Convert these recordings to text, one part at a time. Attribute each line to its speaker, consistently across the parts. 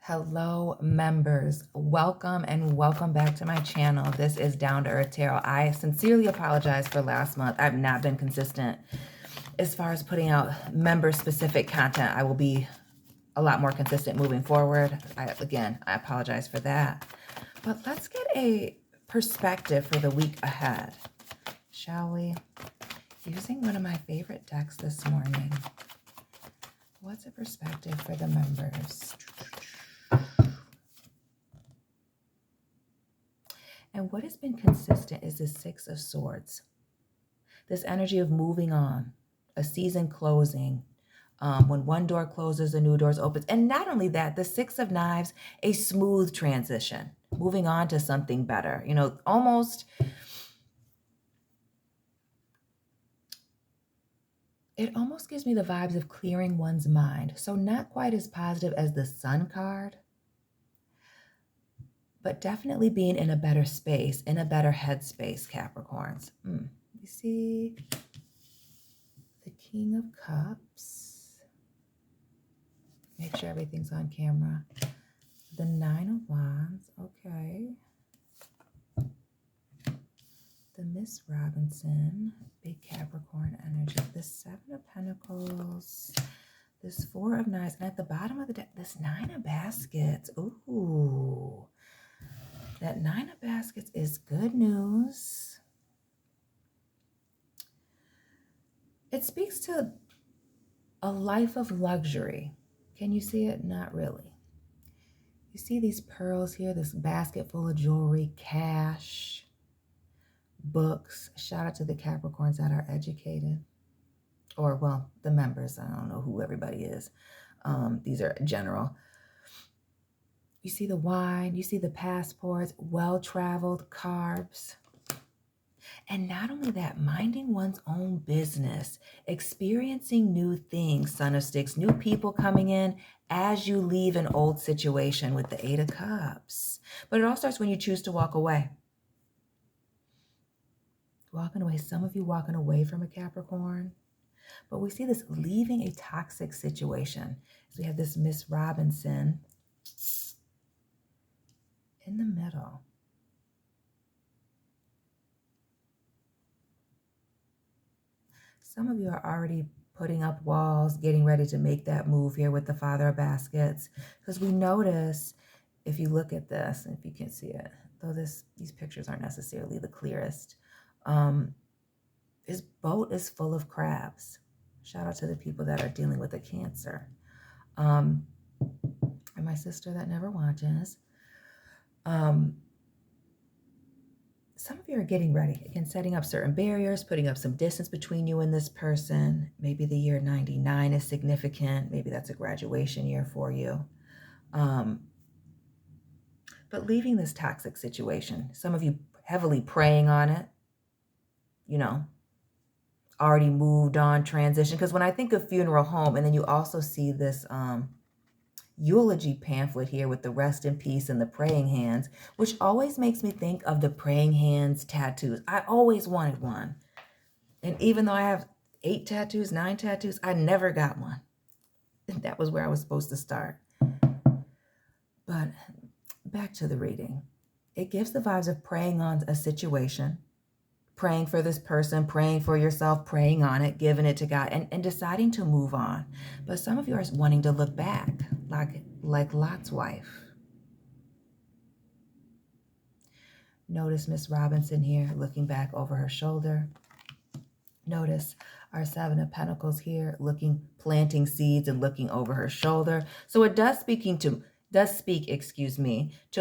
Speaker 1: Hello, members. Welcome and welcome back to my channel. This is Down to Earth Tarot. I sincerely apologize for last month. I've not been consistent as far as putting out member-specific content. I will be a lot more consistent moving forward. Again, I apologize for that. But let's get a perspective for the week ahead, shall we? Using one of my favorite decks this morning. What's a perspective for the members? And what has been consistent is the Six of Swords. This energy of moving on, a season closing. When one door closes, a new door opens. And not only that, the Six of Knives, a smooth transition, moving on to something better. You know, almost, it almost gives me the vibes of clearing one's mind. So not quite as positive as the Sun card, but definitely being in a better space, in a better headspace, Capricorns. You see the King of Cups. Make sure everything's on camera. The Nine of Wands, okay. The Miss Robinson, big Capricorn energy. The Seven of Pentacles. This Four of Knives. And at the bottom of the deck, this Nine of Baskets. Ooh. That Nine of Baskets is good news. It speaks to a life of luxury. Can you see it? Not really. You see these pearls here, this basket full of jewelry, cash, books. Shout out to the Capricorns that are educated. Or, well, the members. I don't know who everybody is. These are general. You see the wine, you see the passports, well-traveled, carbs. And not only that, minding one's own business, experiencing new things, Son of Sticks, new people coming in as you leave an old situation with the Eight of Cups. But it all starts when you choose to walk away. Walking away, some of you walking away from a Capricorn. But we see this leaving a toxic situation. So we have this Miss Robinson in the middle. Some of you are already putting up walls, getting ready to make that move here with the Father of Baskets. Because we notice, if you look at this, if you can see it, though these pictures aren't necessarily the clearest, his boat is full of crabs. Shout out to the people that are dealing with a cancer. And my sister that never watches. Some of you are getting ready, again, setting up certain barriers, putting up some distance between you and this person. Maybe the year 99 is significant. Maybe that's a graduation year for you. But leaving this toxic situation, some of you heavily praying on it, you know, already moved on, transition. Because when I think of funeral home, and then you also see this eulogy pamphlet here with the rest in peace and the praying hands, which always makes me think of the praying hands tattoos. I always wanted one. And even though I have 8 tattoos, 9 tattoos, I never got one. And that was where I was supposed to start. But back to the reading. It gives the vibes of praying on a situation, praying for this person, praying for yourself, praying on it, giving it to God, and deciding to move on. But some of you are wanting to look back, like Lot's wife. Notice Miss Robinson here looking back over her shoulder. Notice our Seven of Pentacles here planting seeds and looking over her shoulder. So it does speak, to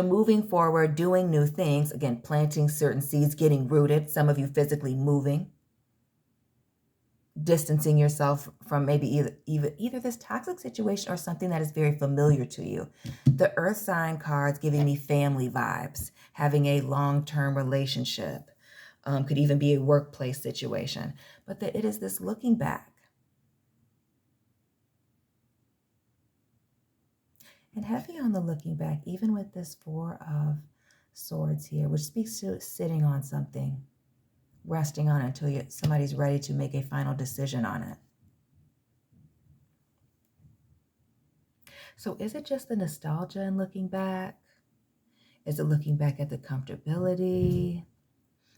Speaker 1: moving forward, doing new things. Again, planting certain seeds, getting rooted. Some of you physically moving, distancing yourself from maybe either this toxic situation or something that is very familiar to you. The Earth sign cards giving me family vibes, having a long-term relationship. Could even be a workplace situation. But it is this looking back. And heavy on the looking back, even with this Four of Swords here, which speaks to sitting on something, resting on it until somebody's ready to make a final decision on it. So is it just the nostalgia in looking back? Is it looking back at the comfortability?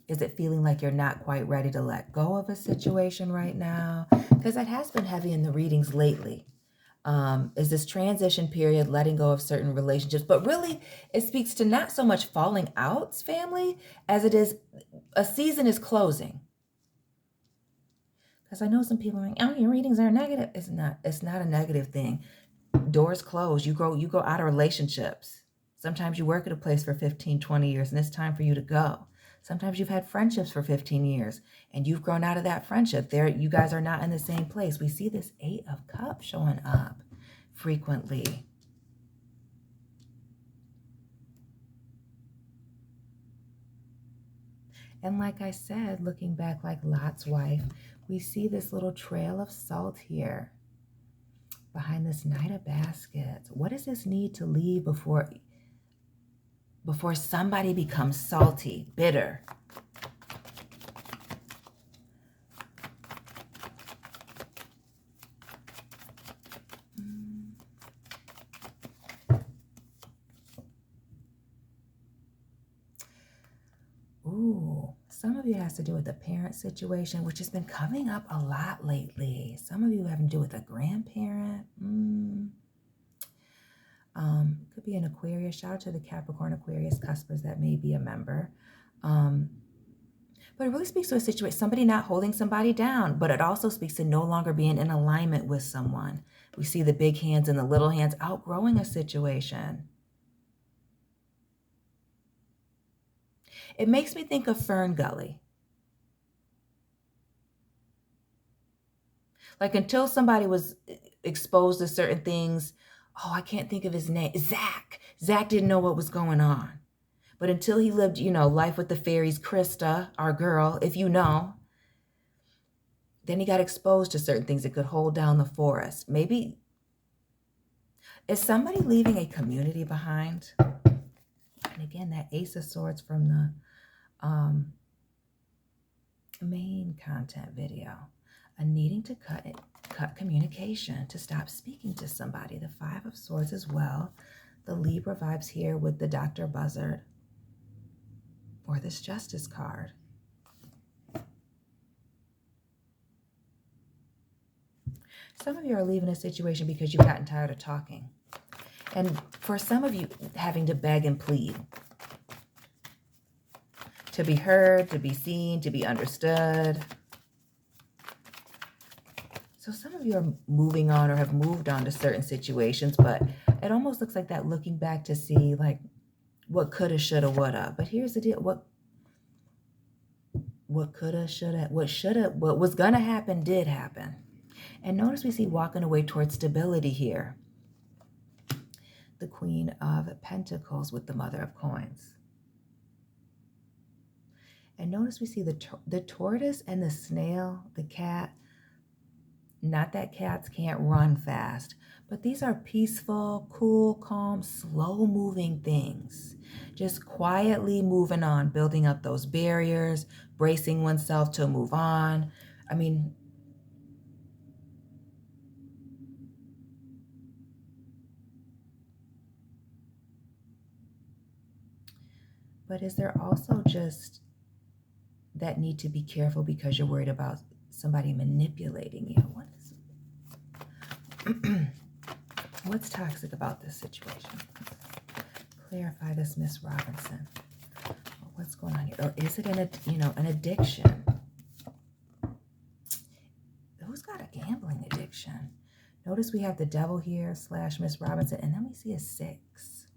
Speaker 1: Is it feeling like you're not quite ready to let go of a situation right now? Because that has been heavy in the readings lately. Is this transition period, letting go of certain relationships? But really, it speaks to not so much falling outs, family, as it is a season is closing. Because I know some people are like, oh, your readings are negative. It's not a negative thing. Doors close. You go out of relationships. Sometimes you work at a place for 15, 20 years, and it's time for you to go. Sometimes you've had friendships for 15 years, and you've grown out of that friendship. You guys are not in the same place. We see this 8 of Cups showing up frequently. And like I said, looking back like Lot's wife, we see this little trail of salt here behind this Knight of Baskets. What does this need to leave before somebody becomes salty, bitter? Ooh, some of you has to do with the parent situation, which has been coming up a lot lately. Some of you having to do with a grandparent. Could be an Aquarius. Shout out to the Capricorn, Aquarius, Cuspers that may be a member. But it really speaks to a situation, somebody not holding somebody down, but it also speaks to no longer being in alignment with someone. We see the big hands and the little hands outgrowing a situation. It makes me think of Fern Gully. Like until somebody was exposed to certain things, I can't think of his name, Zach. Zach didn't know what was going on. But until he lived, life with the fairies, Krista, our girl, if you know, then he got exposed to certain things that could hold down the forest. Maybe, is somebody leaving a community behind? And again, that Ace of Swords from the main content video. A needing to cut communication, to stop speaking to somebody. The Five of Swords as well. The Libra vibes here with the Dr. Buzzard. Or this Justice card. Some of you are leaving a situation because you've gotten tired of talking. And for some of you, having to beg and plead. To be heard, to be seen, to be understood. So some of you are moving on or have moved on to certain situations, but it almost looks like that looking back to see like what coulda, shoulda, woulda. But here's the deal. What coulda, shoulda, what was gonna happen did happen. And notice we see walking away towards stability here. The Queen of Pentacles with the Mother of Coins. And notice we see the tortoise and the snail, the cat. Not that cats can't run fast, but these are peaceful, cool, calm, slow-moving things. Just quietly moving on, building up those barriers, bracing oneself to move on. I mean, but is there also just that need to be careful because you're worried about somebody manipulating you? What's toxic about this situation? Clarify this, Miss Robinson. What's going on here? Or is it an addiction? Who's got a gambling addiction? Notice we have the Devil here / Miss Robinson, and then we see a 6.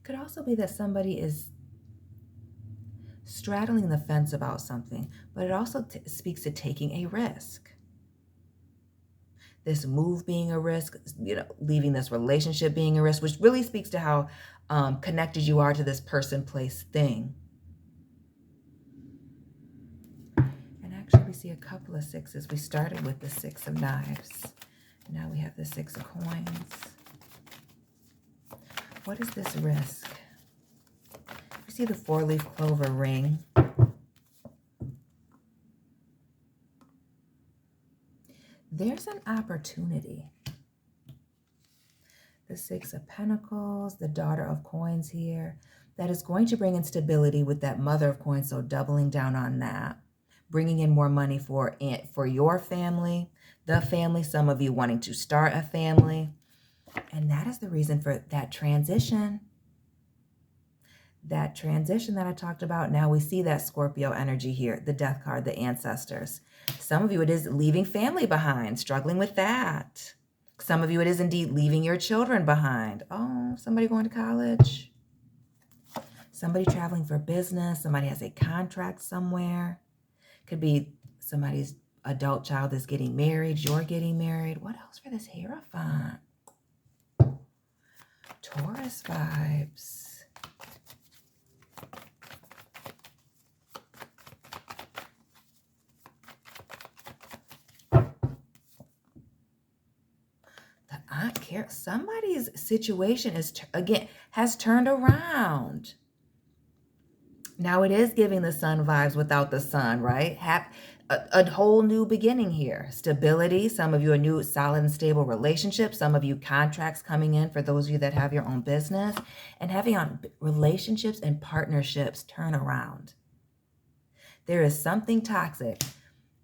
Speaker 1: Could also be that somebody is straddling the fence about something, but it also speaks to taking a risk. This move being a risk, leaving this relationship being a risk, which really speaks to how connected you are to this person, place, thing. And actually we see a couple of 6s. We started with the 6 of Knives. Now we have the 6 of Coins. What is this risk? We see the 4-leaf clover ring. there's an opportunity. The Six of Pentacles, the Daughter of Coins here, that is going to bring in stability with that Mother of Coins, so doubling down on that. Bringing in more money for your family, the family, some of you wanting to start a family. And that is the reason for that transition. That transition that I talked about. Now we see that Scorpio energy here, the Death card, the ancestors. Some of you, it is leaving family behind, struggling with that. Some of you, it is indeed leaving your children behind. Oh, somebody going to college. Somebody traveling for business. Somebody has a contract somewhere. Could be somebody's adult child is getting married. You're getting married. What else for this Hierophant? Taurus vibes. I don't care. Somebody's situation is, again, has turned around. Now it is giving the sun vibes without the sun, right? A whole new beginning here. Stability. Some of you, a new solid and stable relationship. Some of you, contracts coming in for those of you that have your own business. And having on relationships and partnerships turn around. There is something toxic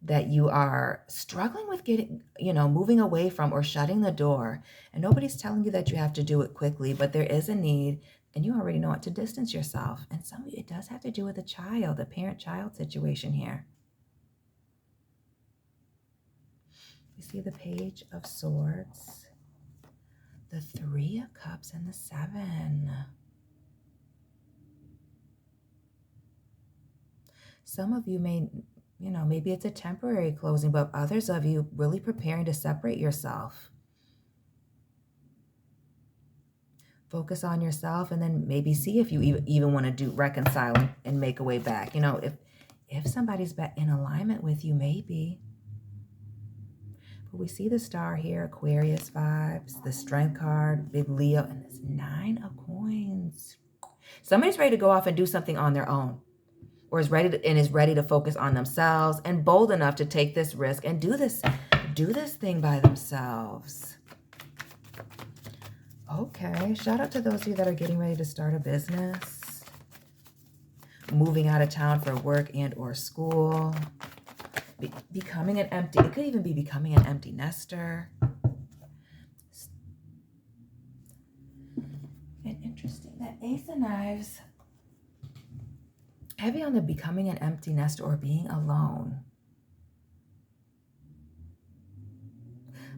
Speaker 1: that you are struggling with getting, moving away from or shutting the door. And nobody's telling you that you have to do it quickly, but there is a need, and you already know it, to distance yourself. And some of you, it does have to do with a child, a parent-child situation here. You see the Page of Swords, the Three of Cups, and the Seven. Some of you may, maybe it's a temporary closing, but others of you really preparing to separate yourself. Focus on yourself, and then maybe see if you even want to do reconciling and make a way back. If somebody's back in alignment with you, maybe. But we see the Star here, Aquarius vibes, the Strength card, big Leo, and this Nine of Coins. Somebody's ready to go off and do something on their own, or is ready to focus on themselves and bold enough to take this risk and do this thing by themselves. Okay, shout out to those of you that are getting ready to start a business, moving out of town for work and or school, becoming an empty, it could even be becoming an empty nester. And interesting, that Ace of Knives, heavy on the becoming an empty nester or being alone.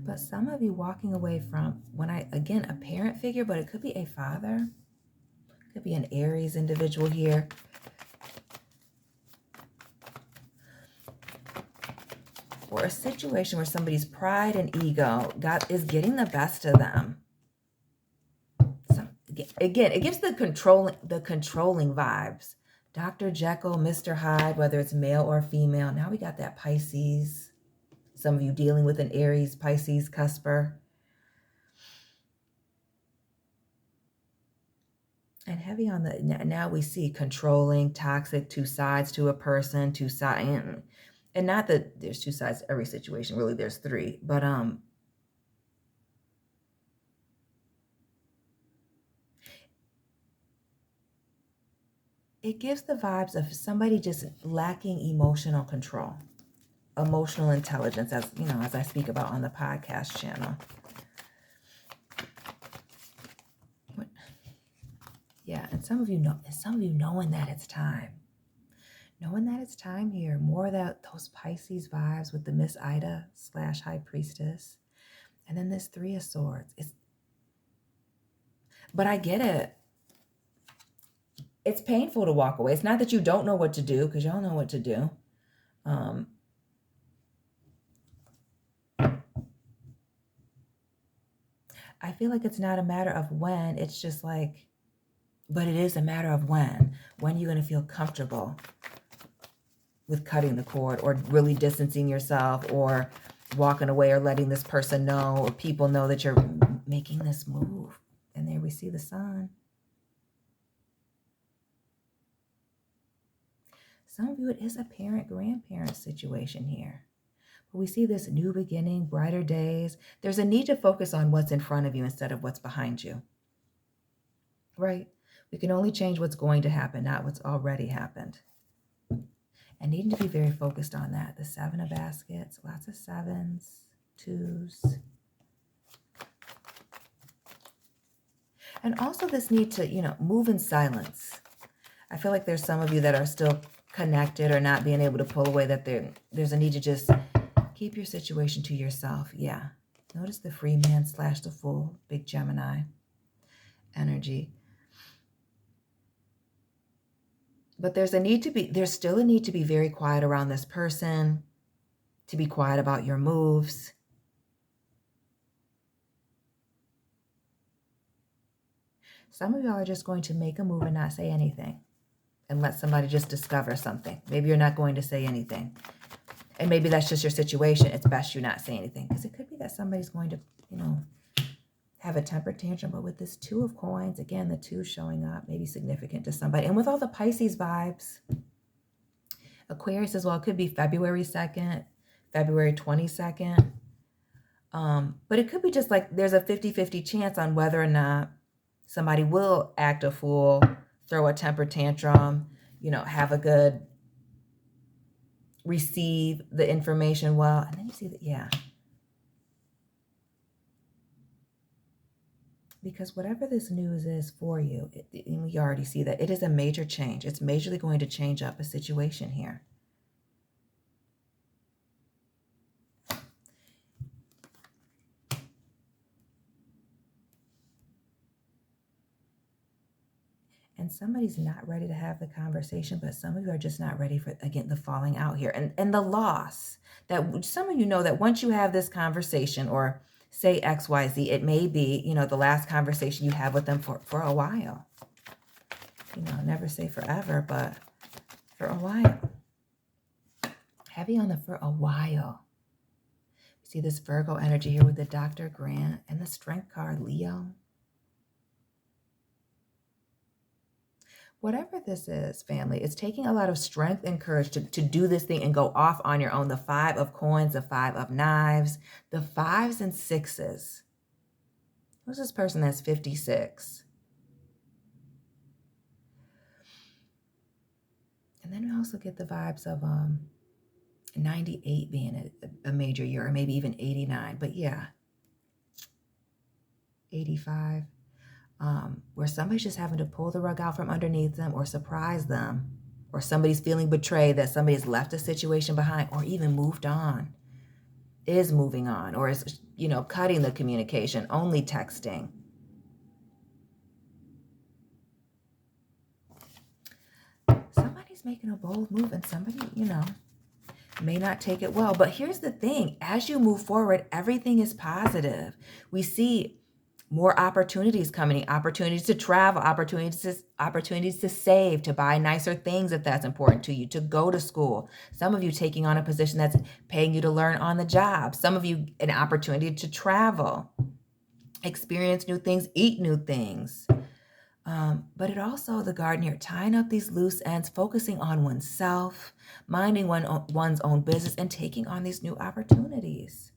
Speaker 1: But some of you walking away from, again, a parent figure, but it could be a father. It could be an Aries individual here. Or a situation where somebody's pride and ego is getting the best of them. Again, it gives the controlling vibes. Dr. Jekyll, Mr. Hyde, whether it's male or female. Now we got that Pisces. Some of you dealing with an Aries, Pisces, cusper. And heavy on the, now we see controlling, toxic, two sides to a person, two sides. And not that there's two sides to every situation, really there's three. But it gives the vibes of somebody just lacking emotional control. Emotional intelligence, as I speak about on the podcast channel. Yeah, and some of you knowing that it's time. Knowing that it's time here. More of those Pisces vibes with the Miss Ida / High Priestess. And then this Three of Swords. But I get it. It's painful to walk away. It's not that you don't know what to do, because y'all know what to do. I feel like it's not a matter of when, it's just like, but it is a matter of when. When you're going to feel comfortable with cutting the cord or really distancing yourself or walking away or letting this person know or people know that you're making this move. And there we see the Sun. Some of you, it is a parent-grandparent situation here. We see this new beginning, brighter days. There's a need to focus on what's in front of you instead of what's behind you, right? We can only change what's going to happen, not what's already happened. And needing to be very focused on that. The 7 of baskets, lots of 7s, 2s. And also this need to, move in silence. I feel like there's some of you that are still connected or not being able to pull away, that there's a need to just keep your situation to yourself. Yeah. Notice the free man / the fool, big Gemini energy. But there's still a need to be very quiet around this person, to be quiet about your moves. Some of y'all are just going to make a move and not say anything and let somebody just discover something. Maybe you're not going to say anything. And maybe that's just your situation. It's best you not say anything, because it could be that somebody's going to, have a temper tantrum. But with this 2 of coins, again, the 2 showing up, maybe significant to somebody. And with all the Pisces vibes, Aquarius as well, it could be February 2nd, February 22nd. But it could be just like there's a 50-50 chance on whether or not somebody will act a fool, throw a temper tantrum, have a good, receive the information well. And then you see that, yeah. Because whatever this news is for you, and we already see that it is a major change. It's majorly going to change up a situation here. And somebody's not ready to have the conversation, but some of you are just not ready for, again, the falling out here. And the loss that some of you know that once you have this conversation, or say XYZ, it may be, the last conversation you have with them for a while. Never say forever, but for a while. Heavy on the for a while. See this Virgo energy here with the Dr. Grant and the Strength card, Leo. Whatever this is, family, it's taking a lot of strength and courage to do this thing and go off on your own. The 5 of coins, the 5 of knives, the 5s and 6s. Who's this person that's 56? And then we also get the vibes of 98 being a major year, or maybe even 89. But yeah, 85. Where somebody's just having to pull the rug out from underneath them, or surprise them, or somebody's feeling betrayed that somebody's left a situation behind, or even moved on, is moving on, or is, cutting the communication, only texting. Somebody's making a bold move, and somebody, may not take it well. But here's the thing, as you move forward, everything is positive. We see more opportunities coming, opportunities to travel, opportunities to save, to buy nicer things if that's important to you, to go to school. Some of you taking on a position that's paying you to learn on the job. Some of you an opportunity to travel, experience new things, eat new things. But it also, the garden here, tying up these loose ends, focusing on oneself, minding one's own business, and taking on these new opportunities.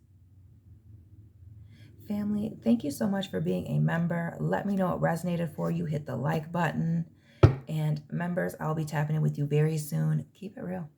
Speaker 1: Family, thank you so much for being a member. Let me know what resonated for you. Hit the like button. And members, I'll be tapping in with you very soon. Keep it real.